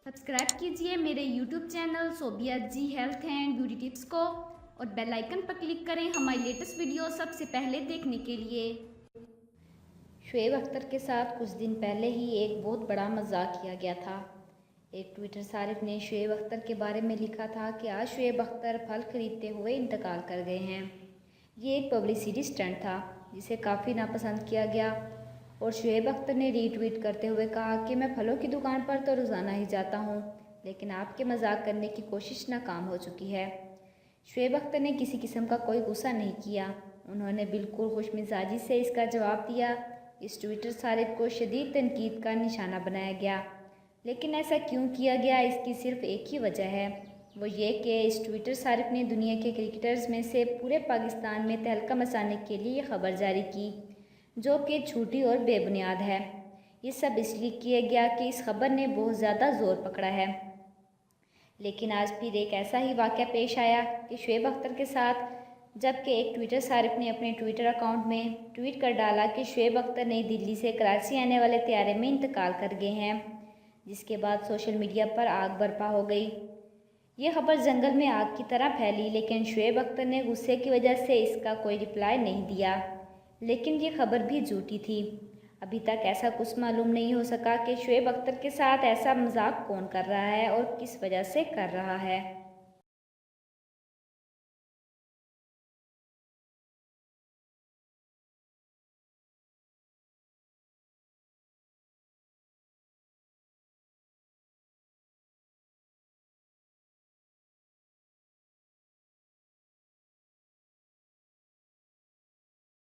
Subscribe कीजिए मेरे YouTube channel Sobia ji health and beauty tips को और बेल आइकन पर क्लिक करें हमारी लेटेस्ट वीडियो सबसे पहले देखने के लिए। शुएब अख्तर के साथ कुछ दिन पहले ही एक बहुत बड़ा मजाक किया गया था। एक ट्विटर सारिफ ने शुएब अख्तर के बारे में लिखा था कि आज शुएब अख्तर फल खरीदते हुए इंतकाल कर गए हैं। ये एक पब्लिसिटी स्टंट था जिसे काफ़ी नापसंद किया गया और शुएब अख्तर ने रीट्वीट करते हुए कहा कि मैं फलों की दुकान पर तो रोज़ाना ही जाता हूँ, लेकिन आपके मजाक करने की कोशिश नाकाम हो चुकी है। शुएब अख्तर ने किसी किस्म का कोई गुस्सा नहीं किया, उन्होंने बिल्कुल खुशमिजाजी से इसका जवाब दिया। इस ट्विटर सारिफ को शदीद तनकीद का निशाना बनाया गया, लेकिन ऐसा क्यों किया गया इसकी सिर्फ एक ही वजह है, वो ये कि इस ट्विटर सारिफ ने दुनिया के क्रिकेटर्स में से पूरे पाकिस्तान में तहलका मचाने के लिए खबर जारी की, जो कि झूठी और बेबुनियाद है। ये सब इसलिए किया गया कि इस खबर ने बहुत ज़्यादा ज़ोर पकड़ा है। लेकिन आज फिर एक ऐसा ही वाक़या पेश आया कि शुएब अख्तर के साथ, जबकि एक ट्विटर सारिफ ने अपने ट्विटर अकाउंट में ट्वीट कर डाला कि शुएब अख्तर नई दिल्ली से कराची आने वाले तैयारे में इंतकाल कर गए हैं, जिसके बाद सोशल मीडिया पर आग बर्पा हो गई। ये खबर जंगल में आग की तरह फैली, लेकिन शुएब अख्तर ने गुस्से की वजह से इसका कोई रिप्लाई नहीं दिया। लेकिन ये खबर भी झूठी थी। अभी तक ऐसा कुछ मालूम नहीं हो सका कि शुएब अख्तर के साथ ऐसा मजाक कौन कर रहा है और किस वजह से कर रहा है।